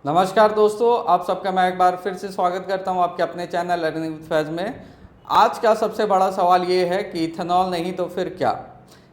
नमस्कार दोस्तों, आप सबका मैं एक बार फिर से स्वागत करता हूं आपके अपने चैनल लर्निंग विद फैज में। आज का सबसे बड़ा सवाल ये है कि इथेनॉल नहीं तो फिर क्या।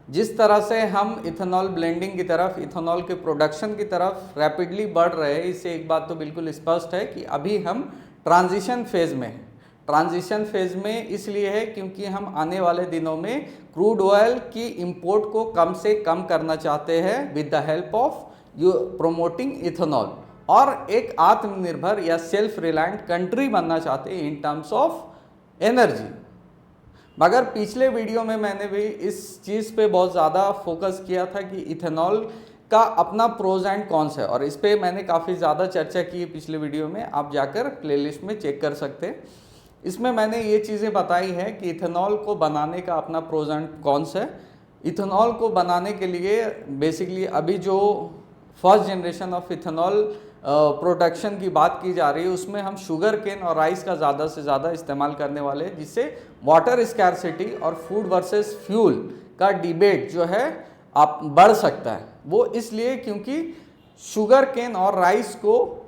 जिस तरह से हम इथेनॉल ब्लेंडिंग की तरफ, इथेनॉल के प्रोडक्शन की तरफ रैपिडली बढ़ रहे हैं, इससे एक बात तो बिल्कुल स्पष्ट है कि अभी हम ट्रांजिशन फेज़ में हैं। ट्रांजिशन फेज़ में इसलिए है क्योंकि हम आने वाले दिनों में क्रूड ऑयल की इंपोर्ट को कम से कम करना चाहते हैं with the help of promoting ethanol, और एक आत्मनिर्भर या सेल्फ रिलायंट कंट्री बनना चाहते हैं इन टर्म्स ऑफ एनर्जी। मगर पिछले वीडियो में मैंने भी इस चीज़ पे बहुत ज़्यादा फोकस किया था कि इथेनॉल का अपना प्रोज एंड कॉन्स है, और इस पर मैंने काफ़ी ज़्यादा चर्चा की है पिछले वीडियो में। आप जाकर प्लेलिस्ट में चेक कर सकते हैं। इसमें मैंने ये चीज़ें बताई हैं कि इथेनॉल को बनाने का अपना प्रोज एंड कॉन्स है। इथेनॉल को बनाने के लिए बेसिकली अभी जो first generation of ethanol production की बात की जा रही है, उसमें हम शुगर केन और राइस का ज़्यादा से ज़्यादा इस्तेमाल करने वाले हैं, जिससे वाटर स्कैरसिटी और फूड वर्सेस फ्यूल का डिबेट जो है आप बढ़ सकता है। वो इसलिए क्योंकि शुगर केन और राइस को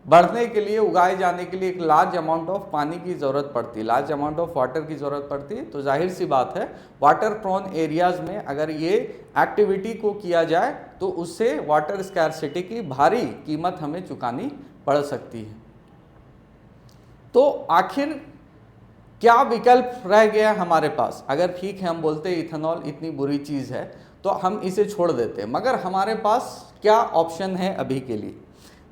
बढ़ने के लिए, उगाए जाने के लिए एक लार्ज अमाउंट ऑफ पानी की ज़रूरत पड़ती है, लार्ज अमाउंट ऑफ वाटर की ज़रूरत पड़ती है। तो जाहिर सी बात है, वाटर प्रोन एरियाज़ में अगर ये एक्टिविटी को किया जाए तो उससे वाटर स्कैरसिटी की भारी कीमत हमें चुकानी पड़ सकती है। तो आखिर क्या विकल्प रह गया हमारे पास? अगर ठीक है, हम बोलते हैं इथेनॉल इतनी बुरी चीज़ है तो हम इसे छोड़ देते हैं, मगर हमारे पास क्या ऑप्शन है अभी के लिए?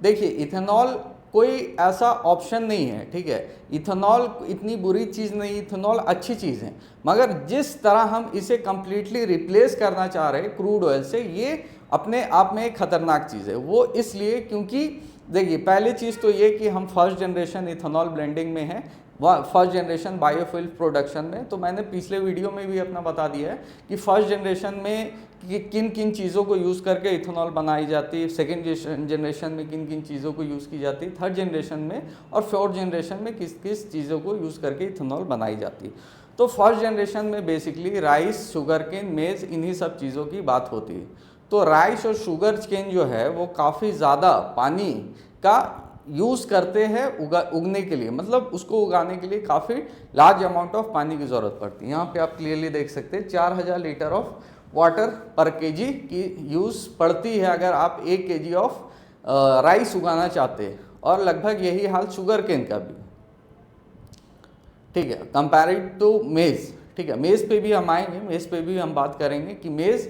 देखिए, इथेनॉल कोई ऐसा ऑप्शन नहीं है, ठीक है। इथेनॉल इतनी बुरी चीज़ नहीं, इथेनॉल अच्छी चीज़ है, मगर जिस तरह हम इसे कम्प्लीटली रिप्लेस करना चाह रहे हैं क्रूड ऑयल से, ये अपने आप में एक खतरनाक चीज़ है। वो इसलिए क्योंकि देखिए, पहली चीज़ तो ये कि हम फर्स्ट जनरेशन इथेनॉल ब्लेंडिंग में हैं, फर्स्ट जनरेशन बायोफ्यूल प्रोडक्शन में। तो मैंने पिछले वीडियो में भी अपना बता दिया है कि फर्स्ट जनरेशन में कि किन किन चीज़ों को यूज़ करके इथेनॉल बनाई जाती है, सेकेंड जनरेशन में किन किन चीज़ों को यूज़ की जाती है, थर्ड जनरेशन में और फोर्थ जनरेशन में किस किस चीज़ों को यूज़ करके इथेनॉल बनाई जाती है। तो फर्स्ट जनरेशन में बेसिकली राइस, शुगर केन, मेज़, इन्हीं सब चीज़ों की बात होती है। तो राइस और शुगर केन जो है वो काफ़ी ज़्यादा पानी का यूज़ करते हैं उगने के लिए, मतलब उसको उगाने के लिए काफ़ी लार्ज अमाउंट ऑफ पानी की ज़रूरत पड़ती है। यहाँ पे आप क्लियरली देख सकते हैं 4000 लीटर ऑफ वाटर पर केजी की यूज़ पड़ती है अगर आप 1 केजी ऑफ राइस उगाना चाहते हैं, और लगभग यही हाल शुगर केन का भी, ठीक है, कंपेरेटिव टू मेज़। ठीक है, मेज़ पे भी हम आएंगे, मेज़ पे भी हम बात करेंगे कि मेज़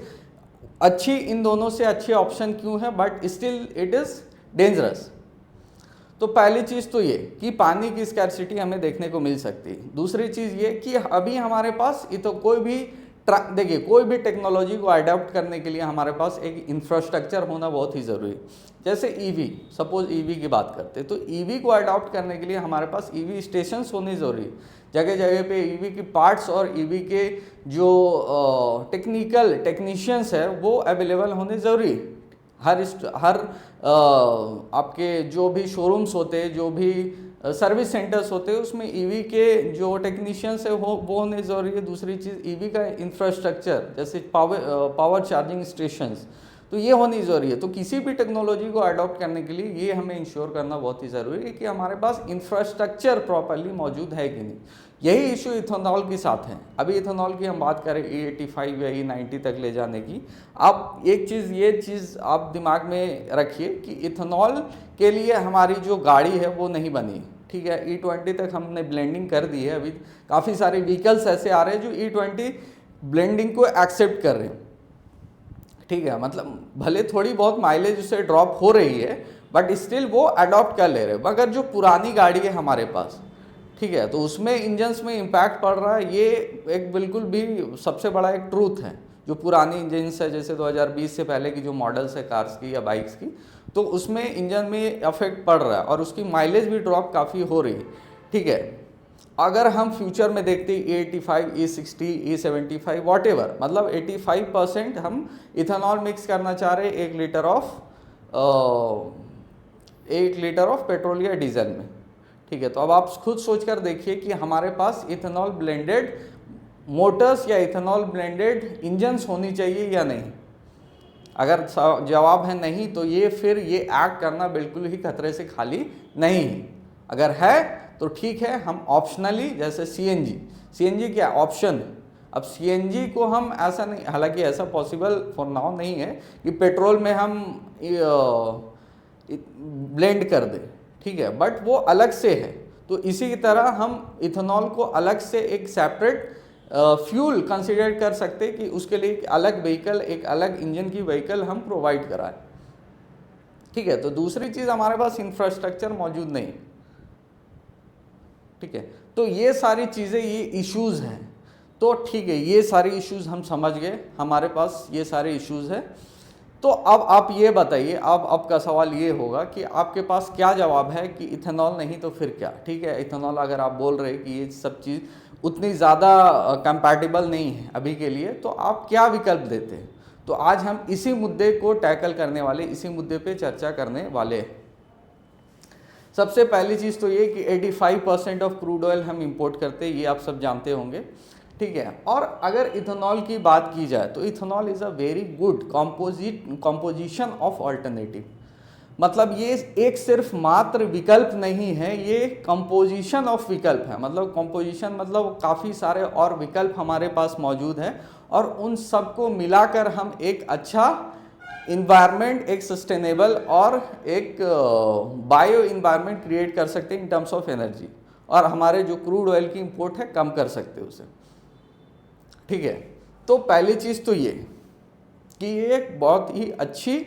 अच्छी, इन दोनों से अच्छे ऑप्शन क्यों है, but still it is dangerous. तो पहली चीज़ तो ये कि पानी की स्कैरसिटी हमें देखने को मिल सकती है। दूसरी चीज़ ये कि अभी हमारे पास ये तो कोई भी देखिए, कोई भी टेक्नोलॉजी को अडॉप्ट करने के लिए हमारे पास एक इंफ्रास्ट्रक्चर होना बहुत ही ज़रूरी है। जैसे ईवी, सपोज ईवी की बात करते हैं, तो ईवी को अडॉप्ट करने के लिए हमारे पास ईवी स्टेशंस होने ज़रूरी है। जगह जगह पे ईवी की पार्ट्स और ईवी के जो टेक्नीशियंस है वो अवेलेबल होने ज़रूरी है। हर आपके जो भी शोरूम्स होते हैं, जो भी सर्विस सेंटर्स होते हैं, उसमें ईवी के जो टेक्नीशियंस है वो होने ज़रूरी है। दूसरी चीज़ ईवी का इंफ्रास्ट्रक्चर, जैसे पावर चार्जिंग स्टेशंस, तो ये होनी ज़रूरी है। तो किसी भी टेक्नोलॉजी को अडॉप्ट करने के लिए ये हमें इंश्योर करना बहुत ही ज़रूरी है कि हमारे पास इंफ्रास्ट्रक्चर प्रॉपरली मौजूद है कि नहीं। यही इशू इथेनॉल के साथ है। अभी इथेनॉल की हम बात करें E85 या E90 तक ले जाने की, आप एक चीज़, ये चीज़ आप दिमाग में रखिए कि इथेनॉल के लिए हमारी जो गाड़ी है वो नहीं बनी, ठीक है। E20 तक हमने ब्लेंडिंग कर दी है। अभी काफ़ी सारे व्हीकल्स ऐसे आ रहे हैं जो E20 ब्लेंडिंग को एक्सेप्ट कर रहे हैं, ठीक है। मतलब भले थोड़ी बहुत माइलेज उससे ड्रॉप हो रही है, बट स्टिल वो अडॉप्ट कर ले रहे हैं। मगर जो पुरानी गाड़ी है हमारे पास, ठीक है, तो उसमें इंजन्स में इम्पैक्ट पड़ रहा है। ये एक बिल्कुल भी सबसे बड़ा एक ट्रूथ है। जो पुरानी इंजन्स है, जैसे 2020 से पहले की जो मॉडल्स है कार्स की या बाइक्स की, तो उसमें इंजन में इफेक्ट पड़ रहा है और उसकी माइलेज भी ड्रॉप काफ़ी हो रही है, ठीक है। अगर हम फ्यूचर में देखते हैं E85, E60, E75 वॉटेवर, मतलब 85% हम इथेनॉल मिक्स करना चाह रहे हैं 1 लीटर ऑफ पेट्रोल या डीजल में, ठीक है। तो अब आप खुद सोचकर देखिए कि हमारे पास इथेनॉल ब्लेंडेड मोटर्स या इथेनॉल ब्लेंडेड इंजन्स होनी चाहिए या नहीं। अगर जवाब है नहीं तो ये फिर ये एक्ट करना बिल्कुल ही खतरे से खाली नहीं है। अगर है तो ठीक है, हम ऑप्शनली, जैसे सीएनजी क्या ऑप्शन। अब सीएनजी को हम ऐसा नहीं, हालांकि ऐसा पॉसिबल फॉर नाउ नहीं है कि पेट्रोल में हम ब्लेंड कर दें, ठीक है, बट वो अलग से है। तो इसी की तरह हम इथेनॉल को अलग से एक सेपरेट फ्यूल कंसिडर कर सकते हैं कि उसके लिए एक अलग व्हीकल, एक अलग इंजन की व्हीकल हम प्रोवाइड कराएं, ठीक है। तो दूसरी चीज़, हमारे पास इंफ्रास्ट्रक्चर मौजूद नहीं, ठीक है। तो ये सारी चीज़ें, ये इश्यूज़ हैं। तो ठीक है, ये सारी इश्यूज़ हम समझ गए, हमारे पास ये सारे इश्यूज़ हैं। तो अब आप ये बताइए, अब आपका सवाल ये होगा कि आपके पास क्या जवाब है कि इथेनॉल नहीं तो फिर क्या, ठीक है। इथेनॉल अगर आप बोल रहे हैं कि ये सब चीज़ उतनी ज़्यादा कंपैटिबल नहीं है अभी के लिए, तो आप क्या विकल्प देते हैं। तो आज हम इसी मुद्दे को टैकल करने वाले, इसी मुद्दे पे चर्चा करने वाले हैं। सबसे पहली चीज़ तो ये कि 85% ऑफ क्रूड ऑयल हम इंपोर्ट करते हैं, ये आप सब जानते होंगे, ठीक है। और अगर इथेनॉल की बात की जाए तो ethanol is a very good composition of alternative. मतलब ये एक सिर्फ मात्र विकल्प नहीं है, ये कंपोजिशन ऑफ विकल्प है। मतलब कंपोजिशन मतलब काफ़ी सारे और विकल्प हमारे पास मौजूद हैं, और उन सबको मिलाकर हम एक अच्छा इन्वायरमेंट, एक सस्टेनेबल और एक बायो इन्वायरमेंट क्रिएट कर सकते हैं इन टर्म्स ऑफ एनर्जी, और हमारे जो क्रूड ऑयल की इंपोर्ट है कम कर सकते हैं उसे, ठीक है। तो पहली चीज़ तो ये कि ये एक बहुत ही अच्छी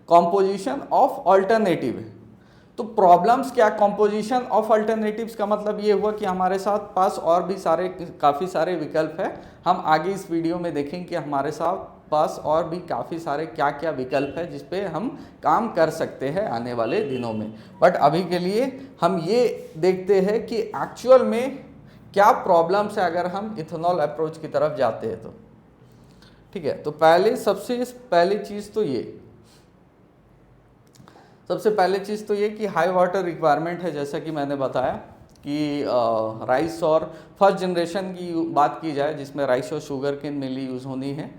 कॉम्पोजिशन ऑफ अल्टरनेटिव है। तो प्रॉब्लम्स क्या, कॉम्पोजिशन ऑफ अल्टरनेटिव्स का मतलब ये हुआ कि हमारे साथ पास और भी काफ़ी सारे विकल्प है। हम आगे इस वीडियो में देखेंगे कि हमारे साथ पास और भी काफ़ी सारे क्या क्या विकल्प है जिस पे हम काम कर सकते हैं आने वाले दिनों में। बट अभी के लिए हम ये देखते हैं कि एक्चुअल में क्या प्रॉब्लम्स है अगर हम इथेनॉल अप्रोच की तरफ जाते हैं तो, ठीक है। तो सबसे पहली चीज़ तो ये कि हाई वाटर रिक्वायरमेंट है। जैसा कि मैंने बताया कि राइस और फर्स्ट जनरेशन की बात की जाए जिसमें राइस और शुगर केन मेनली यूज़ होनी है,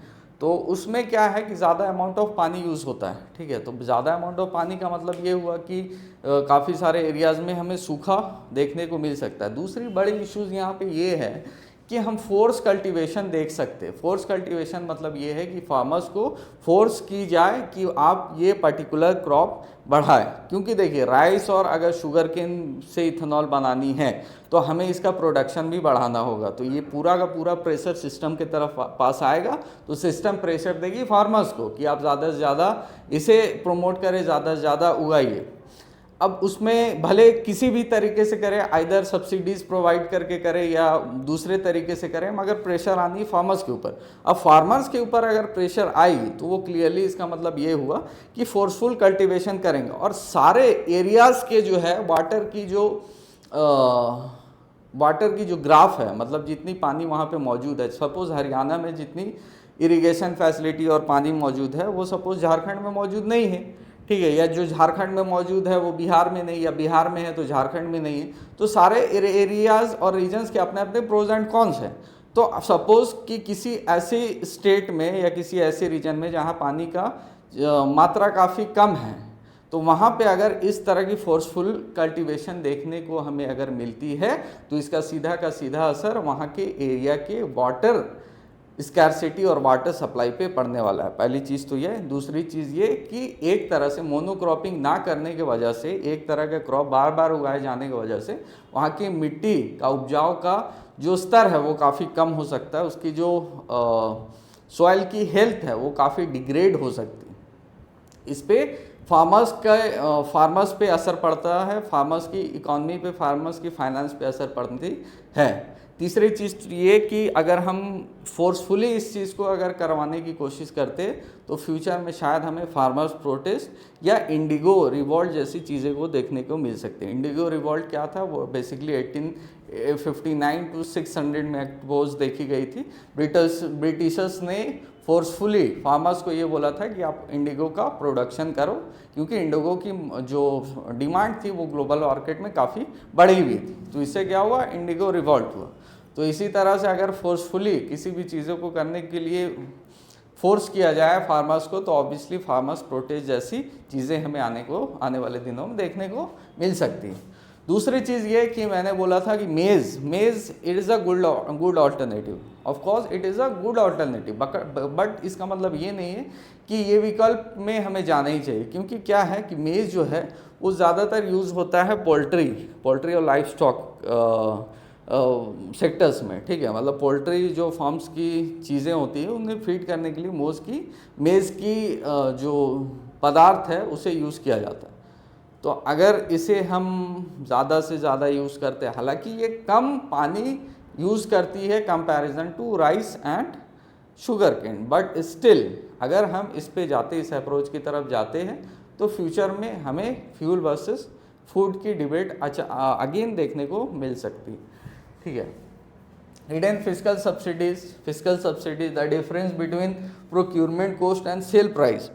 तो उसमें क्या है कि ज़्यादा अमाउंट ऑफ पानी यूज़ होता है, ठीक है। तो ज़्यादा अमाउंट ऑफ पानी का मतलब ये हुआ कि काफ़ी सारे एरियाज़ में हमें सूखा देखने को मिल सकता है। दूसरी बड़ी इश्यूज़ यहाँ पे ये है कि हम फोर्स कल्टीवेशन देख सकते हैं। फोर्स कल्टीवेशन मतलब ये है कि फार्मर्स को फोर्स की जाए कि आप ये पर्टिकुलर क्रॉप बढ़ाए, क्योंकि देखिए राइस और अगर शुगर केन से इथेनॉल बनानी है तो हमें इसका प्रोडक्शन भी बढ़ाना होगा। तो ये पूरा का पूरा प्रेशर सिस्टम की तरफ पास आएगा, तो सिस्टम प्रेशर देगी फार्मर्स को कि आप ज़्यादा से ज़्यादा इसे प्रमोट करें, ज़्यादा से ज़्यादा उगाइए। अब उसमें भले किसी भी तरीके से करें, आइदर सब्सिडीज़ प्रोवाइड करके करें या दूसरे तरीके से करें, मगर प्रेशर आनी है फार्मर्स के ऊपर। अब फार्मर्स के ऊपर अगर प्रेशर आई तो वो क्लियरली इसका मतलब ये हुआ कि फोर्सफुल कल्टीवेशन करेंगे, और सारे एरियाज़ के जो है वाटर की जो ग्राफ है, मतलब जितनी पानी वहाँ पे मौजूद है, सपोज़ हरियाणा में जितनी इरिगेशन फैसिलिटी और पानी मौजूद है वो सपोज़ झारखंड में मौजूद नहीं है, ठीक है, या जो झारखंड में मौजूद है वो बिहार में नहीं, या बिहार में है तो झारखंड में नहीं है। तो सारे एरियाज़ और रीजन्स के अपने अपने प्रोज एंड कॉन्स हैं। तो सपोज़ कि किसी ऐसे स्टेट में या किसी ऐसे रीजन में जहाँ पानी का मात्रा काफ़ी कम है, तो वहाँ पे अगर इस तरह की फोर्सफुल कल्टीवेशन देखने को हमें अगर मिलती है तो इसका सीधा का सीधा असर वहाँ के एरिया के वाटर स्कैरसिटी और वाटर सप्लाई पे पड़ने वाला है। पहली चीज़ तो ये। दूसरी चीज़ ये कि एक तरह से मोनोक्रॉपिंग ना करने की वजह से, एक तरह के क्रॉप बार बार उगाए जाने की वजह से वहाँ की मिट्टी का उपजाऊ का जो स्तर है वो काफ़ी कम हो सकता है, उसकी जो सॉइल की हेल्थ है वो काफ़ी डिग्रेड हो सकती है। इस पे फार्मर्स पे असर पड़ता है, फार्मर्स की इकॉनमी पे, फार्मर्स की फाइनेंस पे असर पड़ती है। तीसरी चीज़ ये कि अगर हम फोर्सफुली इस चीज़ को अगर करवाने की कोशिश करते तो फ्यूचर में शायद हमें फार्मर्स प्रोटेस्ट या इंडिगो रिवॉल्ट जैसी चीज़ें को देखने को मिल सकते हैं। इंडिगो रिवॉल्ट क्या था, वो बेसिकली 1859 to 600 में अपोज देखी गई थी। ब्रिटिशर्स ने फोर्सफुली फार्मर्स को ये बोला था कि आप इंडिगो का प्रोडक्शन करो, क्योंकि इंडिगो की जो डिमांड थी वो ग्लोबल मार्केट में काफ़ी बढ़ी हुई थी। तो इससे क्या हुआ, इंडिगो रिवॉल्ट हुआ। तो इसी तरह से अगर फोर्सफुली किसी भी चीज़ों को करने के लिए फोर्स किया जाए फार्मर्स को, तो ऑब्वियसली फार्मर्स प्रोटेस्ट जैसी चीज़ें हमें आने वाले दिनों में देखने को मिल सकती हैं। दूसरी चीज़ ये कि मैंने बोला था कि मेज़ it is a good alternative, of course it is a good alternative, but इसका मतलब ये नहीं है कि ये विकल्प में हमें जाना ही चाहिए, क्योंकि क्या है कि मेज़ जो है वो ज़्यादातर यूज़ होता है पोल्ट्री और लाइफ स्टॉक सेक्टर्स में, ठीक है। मतलब पोल्ट्री जो फार्म्स की चीज़ें होती हैं उन्हें फीड करने के लिए मेज़ की जो पदार्थ है उसे यूज़ किया जाता है। तो अगर इसे हम ज़्यादा से ज़्यादा यूज़ करते हैं, हालांकि ये कम पानी यूज़ करती है comparison to rice and sugar cane, but still अगर हम इस पे जाते, इस अप्रोच की तरफ जाते हैं, तो फ्यूचर में हमें फ्यूल वर्सेस फूड की डिबेट अगेन देखने को मिल सकती, ठीक है। Hidden fiscal subsidies, the difference between procurement cost and sale price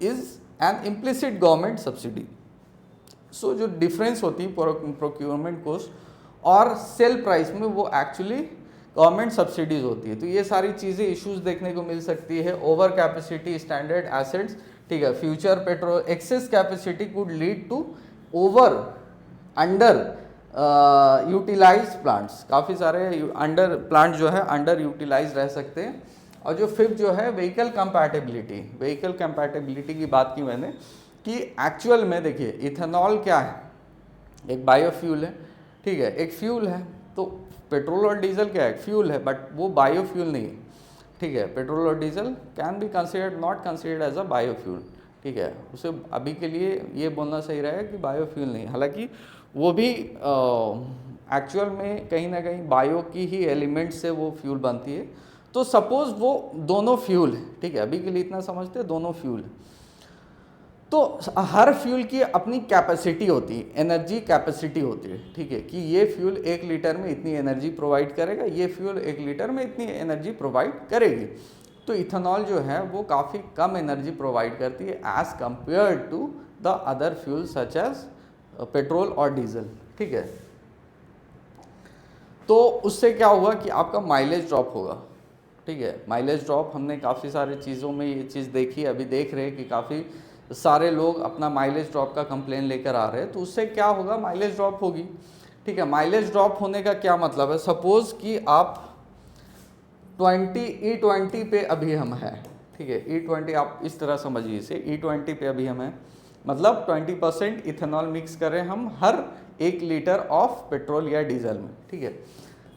is an implicit government subsidy. So जो डिफरेंस होती है प्रोक्यूरमेंट कॉस्ट और सेल प्राइस में, वो एक्चुअली गवर्नमेंट सब्सिडीज होती है। तो ये सारी चीज़ें इश्यूज देखने को मिल सकती है। ओवर कैपेसिटी स्टैंडर्ड एसेट्स, ठीक है। Future petrol excess capacity could lead to over under utilise plants, काफ़ी सारे अंडर प्लांट जो है अंडर यूटिलाइज रह सकते हैं। और जो फिफ्थ जो है व्हीकल कंपैटिबिलिटी की बात की मैंने, कि एक्चुअल में देखिए इथेनॉल क्या है, एक बायोफ्यूल है, ठीक है, एक फ्यूल है। तो पेट्रोल और डीजल क्या है, फ्यूल है, बट वो बायोफ्यूल नहीं है, ठीक है। पेट्रोल और diesel can be not considered as a biofuel, ठीक है। उसे अभी के लिए ये बोलना सही रहेगा कि बायोफ्यूल नहीं, हालांकि वो भी एक्चुअल में कहीं ना कहीं बायो की ही एलिमेंट से वो फ्यूल बनती है। तो सपोज वो दोनों फ्यूल है, ठीक है, अभी के लिए इतना समझते हैं दोनों फ्यूल है। तो हर फ्यूल की अपनी कैपेसिटी होती है, एनर्जी कैपेसिटी होती है, ठीक है, कि ये फ्यूल 1 लीटर में इतनी एनर्जी प्रोवाइड करेगा, ये फ्यूल 1 लीटर में इतनी एनर्जी प्रोवाइड करेगी। तो इथेनॉल जो है वो काफ़ी कम एनर्जी प्रोवाइड करती है as compare to the other fuel such as petrol और डीजल, ठीक है। तो उससे क्या होगा कि आपका माइलेज ड्रॉप होगा, ठीक है। माइलेज ड्रॉप हमने काफ़ी सारे चीज़ों में ये चीज़ देखी, अभी देख रहे हैं कि काफ़ी सारे लोग अपना माइलेज ड्रॉप का कंप्लेन लेकर आ रहे हैं। तो उससे क्या होगा, माइलेज ड्रॉप होगी, ठीक है। माइलेज ड्रॉप होने का क्या मतलब है, सपोज कि आप E20 पे अभी हम हैं, ठीक है। E20 आप इस तरह समझिए इसे, E20 पे अभी हम हैं, मतलब 20% इथेनॉल मिक्स करें हम हर 1 लीटर ऑफ पेट्रोल या डीजल में, ठीक है।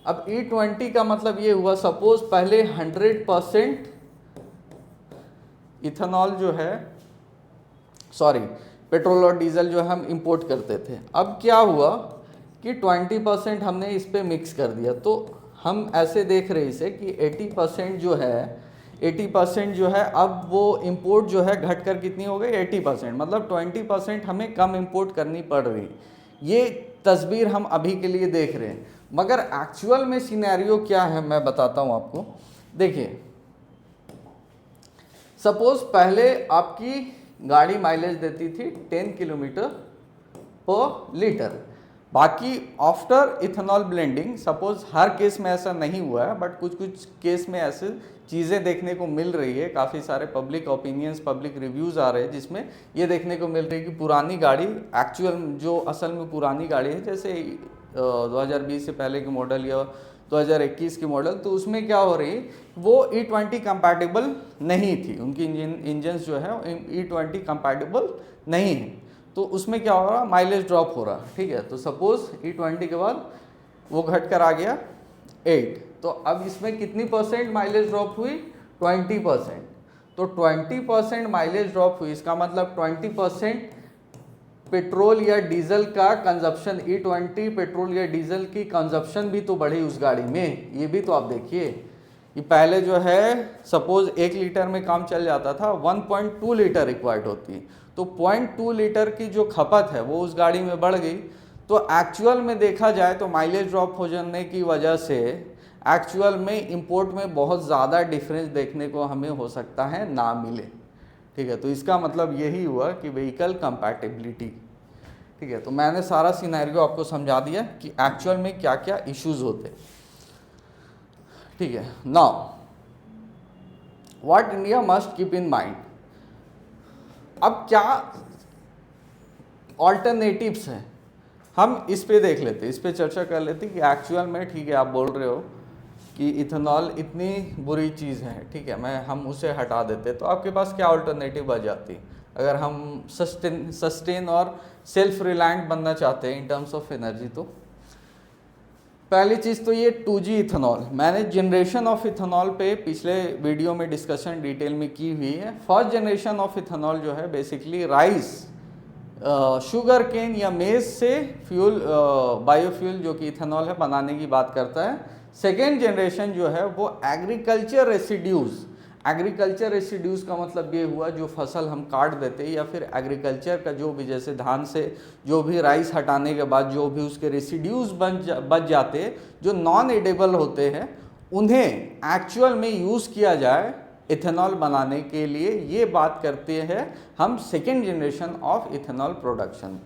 अब E20 का मतलब ये हुआ, सपोज पहले 100% इथेनॉल जो है, सॉरी, पेट्रोल और डीजल जो हम इंपोर्ट करते थे, अब क्या हुआ कि 20% हमने इस पे मिक्स कर दिया। तो हम ऐसे देख रहे इसे कि 80% जो है अब वो इंपोर्ट जो है घट कर कितनी हो गई, 80%, मतलब 20% हमें कम इंपोर्ट करनी पड़ रही। ये तस्वीर हम अभी के लिए देख रहे हैं, मगर एक्चुअल में सिनेरियो क्या है मैं बताता हूँ आपको। देखिए, सपोज पहले आपकी गाड़ी माइलेज देती थी 10 किलोमीटर पर लीटर, बाकी आफ्टर इथेनॉल ब्लेंडिंग, सपोज हर केस में ऐसा नहीं हुआ है, बट कुछ कुछ केस में ऐसे चीज़ें देखने को मिल रही है, काफ़ी सारे पब्लिक ओपिनियंस, पब्लिक रिव्यूज़ आ रहे हैं जिसमें ये देखने को मिल रही है कि पुरानी गाड़ी, एक्चुअल जो असल में पुरानी गाड़ी है, जैसे 2020 से पहले की मॉडल या 2021 की मॉडल, तो उसमें क्या हो रही, वो E20 कंपैटिबल नहीं थी, उनकी इंजन्स जो है E20 कंपैटिबल नहीं है। तो उसमें क्या हो रहा, माइलेज ड्रॉप हो रहा, ठीक है। तो सपोज E20 के बाद वो घट कर आ गया 8, तो अब इसमें कितनी परसेंट माइलेज ड्रॉप हुई, 20%। तो 20% माइलेज ड्रॉप हुई, इसका मतलब 20% पेट्रोल या डीजल का कंजप्शन, E20 पेट्रोल या डीजल की कंजप्शन भी तो बढ़ी उस गाड़ी में। ये भी तो आप देखिए कि पहले जो है सपोज 1 लीटर में काम चल जाता था, 1.2 लीटर रिक्वायर्ड होती, तो 0.2 लीटर की जो खपत है वो उस गाड़ी में बढ़ गई। तो एक्चुअल में देखा जाए तो माइलेज ड्रॉप हो जाने की वजह से एक्चुअल में इंपोर्ट में बहुत ज़्यादा डिफरेंस देखने को हमें हो सकता है ना मिले, ठीक है। तो इसका मतलब यही हुआ कि व्हीकल कंपैटिबिलिटी, ठीक है। तो मैंने सारा सिनेरियो आपको समझा दिया कि एक्चुअल में क्या क्या इश्यूज होते, ठीक है। Now what India must keep in mind. अब क्या ऑल्टरनेटिव्स हैं, हम इस पे देख लेते, इस पे चर्चा कर लेते कि एक्चुअल में ठीक है आप बोल रहे हो कि इथेनॉल इतनी बुरी चीज़ है, ठीक है हम उसे हटा देते तो आपके पास क्या ऑल्टरनेटिव बच जाती अगर हम सस्टेन और सेल्फ रिलायंट बनना चाहते हैं इन टर्म्स ऑफ एनर्जी। तो पहली चीज़ तो ये 2G इथेनॉल, मैंने जनरेशन ऑफ इथेनॉल पे पिछले वीडियो में डिस्कशन डिटेल में की हुई है। फर्स्ट जनरेशन ऑफ इथेनॉल जो है बेसिकली राइस, शुगर केन या मेज से फ्यूल, बायोफ्यूल जो कि इथेनॉल है बनाने की बात करता है। सेकेंड जनरेशन जो है वो एग्रीकल्चर रेसिड्यूज़, एग्रीकल्चर रेसिड्यूज़ का मतलब ये हुआ जो फसल हम काट देते या फिर एग्रीकल्चर का जो भी, जैसे धान से जो भी राइस हटाने के बाद जो भी उसके रेसिड्यूज़ बच जाते जो नॉन एडेबल होते हैं उन्हें एक्चुअल में यूज़ किया जाए इथेनॉल बनाने के लिए, ये बात करते हैं हम second generation of ethanol production.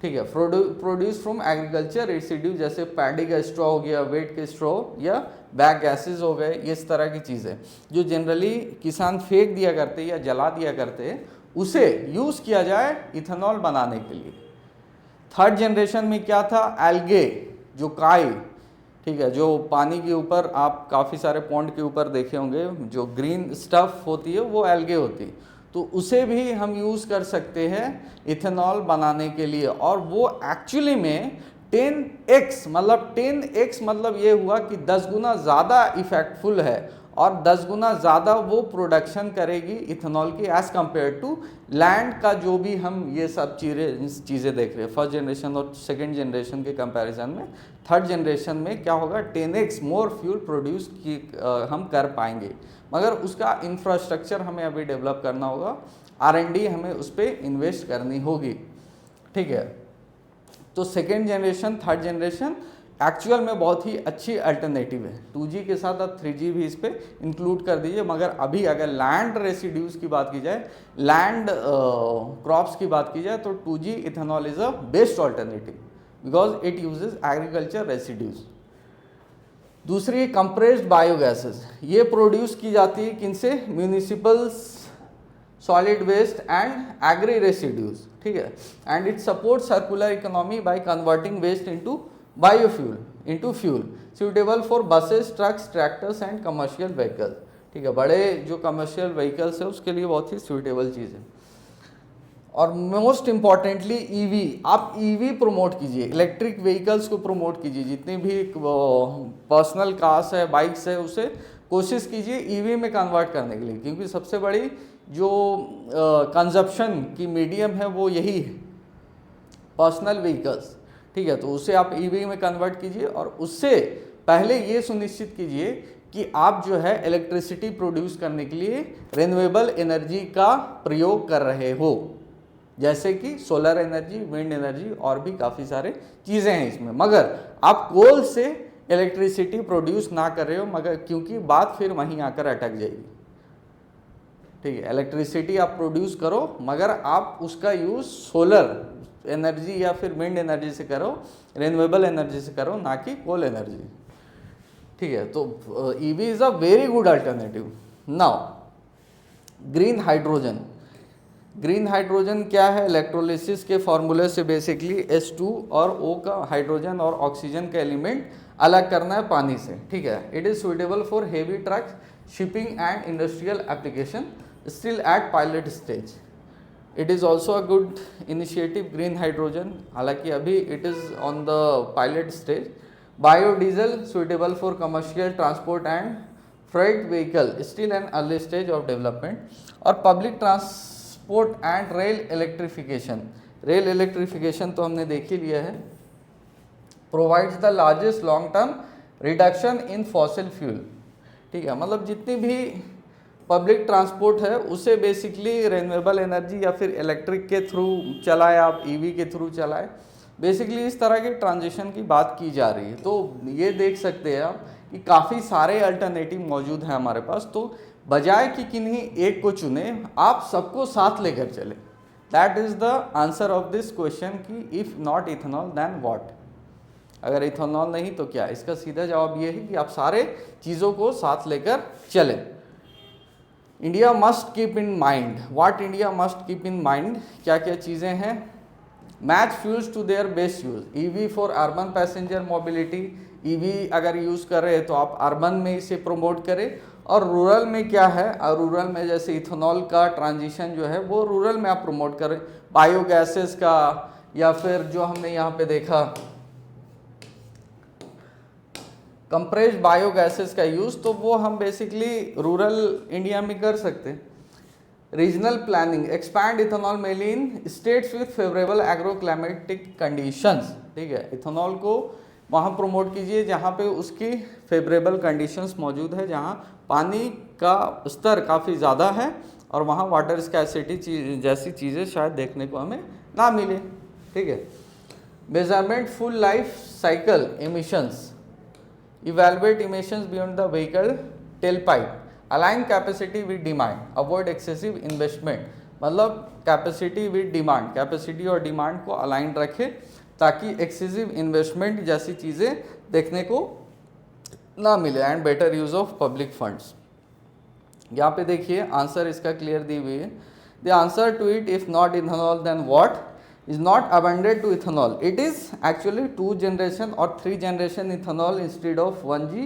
ठीक है, प्रोड्यूस फ्रॉम एग्रीकल्चर रेसिड्यू, जैसे पैडी का स्ट्रॉ हो गया, वेट के स्ट्रॉ या बैग गैसेस हो गए, इस तरह की चीज़ें जो जनरली किसान फेंक दिया करते या जला दिया करते, उसे यूज़ किया जाए इथेनॉल बनाने के लिए। थर्ड जनरेशन में क्या था, एल्गे, जो काई, ठीक है, जो पानी के ऊपर आप काफ़ी सारे पॉन्ड के ऊपर देखे होंगे जो ग्रीन स्टफ होती है वो एल्गे होती है, तो उसे भी हम यूज़ कर सकते हैं इथेनॉल बनाने के लिए। और वो एक्चुअली में 10x मतलब ये हुआ कि 10 गुना ज़्यादा इफेक्टफुल है और 10 गुना ज़्यादा वो प्रोडक्शन करेगी इथेनॉल की एज़ कम्पेयर टू लैंड का जो भी हम ये सब चीज़ें देख रहे हैं। फर्स्ट जनरेशन और सेकेंड जनरेशन के कंपैरिजन में थर्ड जनरेशन में क्या होगा, 10x मोर फ्यूल प्रोड्यूस की हम कर पाएंगे, मगर उसका इंफ्रास्ट्रक्चर हमें अभी डेवलप करना होगा, R&D हमें उस पर इन्वेस्ट करनी होगी। ठीक है, तो second generation third generation actual में बहुत ही अच्छी अल्टरनेटिव है। 2G के साथ आप 3G भी इस पर इंक्लूड कर दीजिए, मगर अभी अगर लैंड रेसिड्यूज़ की बात की जाए, लैंड क्रॉप्स की बात की जाए, तो 2G ethanol is a best alternative because it uses agriculture residues. दूसरी कंप्रेस्ड बायोगैसेस, ये प्रोड्यूस की जाती है किनसे, municipal solid waste and agri residues. ठीक है, and it support circular economy by converting waste into biofuel into fuel suitable for buses, trucks, tractors and commercial vehicles. ठीक है, बड़े जो कमर्शियल व्हीकल्स है उसके लिए बहुत ही सूटेबल चीज़ है। और मोस्ट इम्पॉर्टेंटली ईवी, आप ईवी प्रमोट कीजिए, इलेक्ट्रिक व्हीकल्स को प्रमोट कीजिए, जितनी भी पर्सनल कार्स है, बाइक्स है, उसे कोशिश कीजिए ईवी में कन्वर्ट करने के लिए, क्योंकि सबसे बड़ी जो कंजप्शन की मीडियम है वो यही है, पर्सनल व्हीकल्स। ठीक है, तो उसे आप ईवी में कन्वर्ट कीजिए और उससे पहले ये सुनिश्चित कीजिए कि आप जो है इलेक्ट्रिसिटी प्रोड्यूस करने के लिए रिन्यूएबल एनर्जी का प्रयोग कर रहे हो, जैसे कि सोलर एनर्जी, विंड एनर्जी और भी काफ़ी सारे चीज़ें हैं इसमें। मगर आप कोल से इलेक्ट्रिसिटी प्रोड्यूस ना कर रहे हो, मगर क्योंकि बात फिर वहीं आकर अटक जाएगी। ठीक है, इलेक्ट्रिसिटी आप प्रोड्यूस करो, मगर आप उसका यूज़ सोलर एनर्जी या फिर विंड एनर्जी से करो, रिन्यूएबल एनर्जी से करो, ना कि कोल एनर्जी। ठीक है, तो EV is a very good alternative. Now green hydrogen, green hydrogen क्या है, इलेक्ट्रोलिसिस के फॉर्मूले से बेसिकली H2 और O का हाइड्रोजन और ऑक्सीजन का एलिमेंट अलग करना है पानी से। ठीक है, it is suitable for heavy trucks, shipping and industrial application, still at pilot stage. It is also a good initiative green hydrogen, हालांकि अभी it is on the pilot stage. Biodiesel suitable for commercial transport and freight vehicle, still an early stage of development. और public transport and rail electrification, rail electrification तो हमने देख ही लिया है। Provides the largest long term reduction in fossil fuel. ठीक है, मतलब जितनी भी पब्लिक ट्रांसपोर्ट है उसे बेसिकली रिन्यूएबल एनर्जी या फिर इलेक्ट्रिक के थ्रू चलाए, आप ईवी के थ्रू चलाए, बेसिकली इस तरह के ट्रांजिशन की बात की जा रही है। तो ये देख सकते हैं आप कि काफ़ी सारे अल्टरनेटिव मौजूद हैं हमारे पास, तो बजाय कि किन्हीं एक को चुने, आप सबको साथ लेकर चले। That is the answer of this question कि if not ethanol then what, अगर इथेनॉल नहीं तो क्या। इसका सीधा जवाब ये है कि आप सारे चीज़ों को साथ लेकर चलें। India must keep in mind, what India must keep in mind, क्या क्या चीज़ें हैं। Match fuels to their best use, EV for urban passenger mobility, EV अगर यूज़ कर रहे हैं तो आप अर्बन में इसे प्रमोट करें। और रूरल में क्या है, और रूरल में जैसे इथेनॉल का ट्रांजिशन जो है वो रूरल में आप प्रमोट करें, बायोगैसेस का, या फिर जो हमने यहाँ पे देखा कंप्रेस्ड बायोगैसेस का यूज़, तो वो हम बेसिकली रूरल इंडिया में कर सकते हैं। Regional planning, expand ethanol mainly in states with favourable agro climatic conditions, ठीक है, इथेनॉल को वहाँ प्रमोट कीजिए जहाँ पे उसकी फेवरेबल कंडीशंस मौजूद है, जहाँ पानी का स्तर काफ़ी ज़्यादा है और वहाँ वाटर स्कैर्सिटी जैसी चीज़ें शायद देखने को हमें ना मिले, ठीक है। Measurement full life cycle emissions, evaluate emissions beyond the vehicle tailpipe, align capacity with demand, avoid excessive investment, मतलब कैपेसिटी विद डिमांड, कैपेसिटी और डिमांड को अलाइन रखें ताकि एक्सेसिव इन्वेस्टमेंट जैसी चीज़ें देखने को ना मिले, and better use of public funds. यहाँ पे देखिए आंसर इसका क्लियर दी हुई है। The answer to it, if not ethanol then what, is not abundant to ethanol. It is actually 2 generation or 3 generation ethanol instead of 1G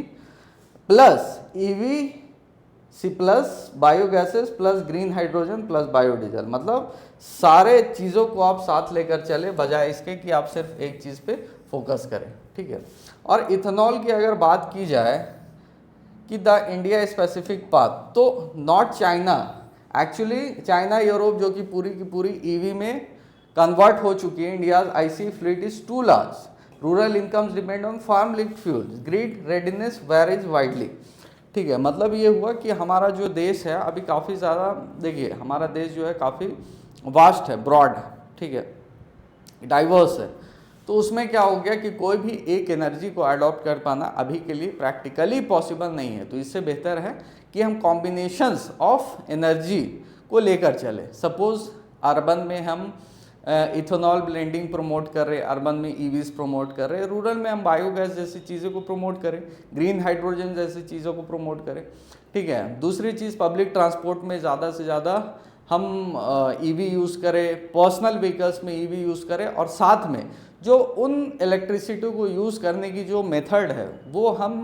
plus EVC plus biogases plus green hydrogen plus biodiesel, मतलब सारे चीज़ों को आप साथ लेकर चले बजाय इसके कि आप सिर्फ एक चीज़ पे फोकस करें, ठीक है। और इथेनॉल की अगर बात की जाए कि द इंडिया स्पेसिफिक पाथ, तो not China, actually China Europe जो कि पूरी की पूरी ईवी में कन्वर्ट हो चुकी है। India's IC fleet is too large, rural incomes depend on farm linked fuels, grid readiness varies widely, ठीक है। मतलब ये हुआ कि हमारा जो देश है अभी काफ़ी ज़्यादा, देखिए हमारा देश जो है काफ़ी वास्ट है, ब्रॉड है, ठीक है, डाइवर्स है, तो उसमें क्या हो गया कि कोई भी एक एनर्जी को अडॉप्ट कर पाना अभी के लिए प्रैक्टिकली पॉसिबल नहीं है। तो इससे बेहतर है कि हम कॉम्बिनेशंस ऑफ एनर्जी को लेकर चले। सपोज अर्बन में हम इथेनॉल ब्लेंडिंग प्रमोट कर रहे हैं, अर्बन में ईवीज प्रमोट कर रहे हैं, रूरल में हम बायोगैस जैसी चीज़ों को प्रमोट करें, ग्रीन हाइड्रोजन जैसी चीज़ों को प्रमोट करें, ठीक है। दूसरी चीज़, पब्लिक ट्रांसपोर्ट में ज़्यादा से ज़्यादा हम ईवी यूज़ करें, पर्सनल व्हीकल्स में ईवी यूज़ करें, और साथ में जो उन इलेक्ट्रिसिटी को यूज़ करने की जो मेथड है वो हम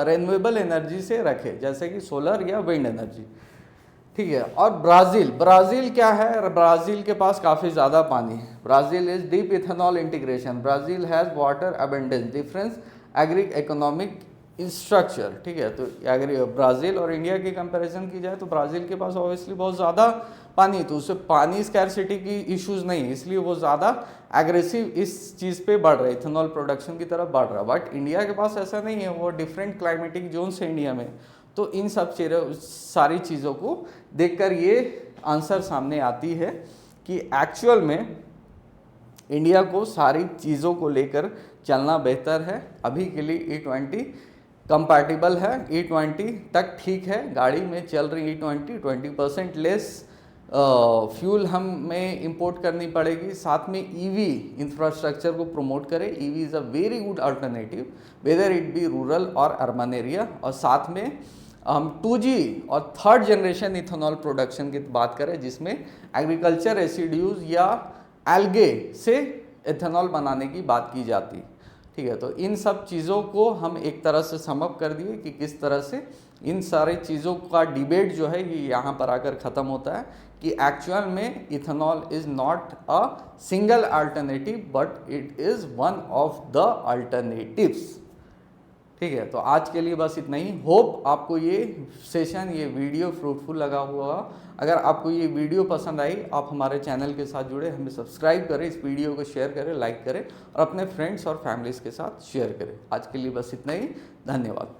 रिन्यूएबल एनर्जी से रखें, जैसे कि सोलर या विंड एनर्जी, ठीक है। और ब्राज़ील क्या है, ब्राज़ील के पास काफ़ी ज़्यादा पानी है, Brazil is deep ethanol integration, Brazil has water abundance, difference agri economic structure, ठीक है। तो एग्री ब्राज़ील और इंडिया की कंपैरिजन की जाए तो ब्राज़ील के पास ऑब्वियसली बहुत ज़्यादा पानी, तो उससे पानी स्कैर्सिटी की इश्यूज़ नहीं, इसलिए वो ज़्यादा एग्रेसिव इस चीज़ पे बढ़ रहा है, इथेनॉल प्रोडक्शन की तरफ बढ़ रहा है। बट इंडिया के पास ऐसा नहीं है, वो डिफरेंट क्लाइमेटिक जोन्स है इंडिया में, तो इन सब सारी चीज़ों को देखकर ये आंसर सामने आती है कि एक्चुअल में इंडिया को सारी चीज़ों को लेकर चलना बेहतर है। अभी के लिए E20 कंपैटिबल है, E20 तक ठीक है, गाड़ी में चल रही E20 20% लेस फ्यूल हमें इंपोर्ट करनी पड़ेगी, साथ में ईवी इंफ्रास्ट्रक्चर को प्रमोट करें। EV is a very good alternative whether it be rural और अर्बन एरिया, और साथ में हम 2G और 3rd जनरेशन इथेनॉल प्रोडक्शन की बात करें जिसमें एग्रीकल्चर रेसिड्यूज या एल्गे से इथेनॉल बनाने की बात की जाती, ठीक है। तो इन सब चीज़ों को हम एक तरह से समअप कर दिए कि किस तरह से इन सारी चीज़ों का डिबेट जो है ये यहाँ पर आकर ख़त्म होता है कि एक्चुअल में ethanol is not a single alternative but it is one of the alternatives, ठीक है। तो आज के लिए बस इतना ही। होप आपको ये सेशन, ये वीडियो फ्रूटफुल लगा हुआ। अगर आपको ये वीडियो पसंद आई, आप हमारे चैनल के साथ जुड़े, हमें सब्सक्राइब करें, इस वीडियो को शेयर करें, लाइक करें और अपने फ्रेंड्स और फैमिलीज़ के साथ शेयर करें। आज के लिए बस इतना ही, धन्यवाद।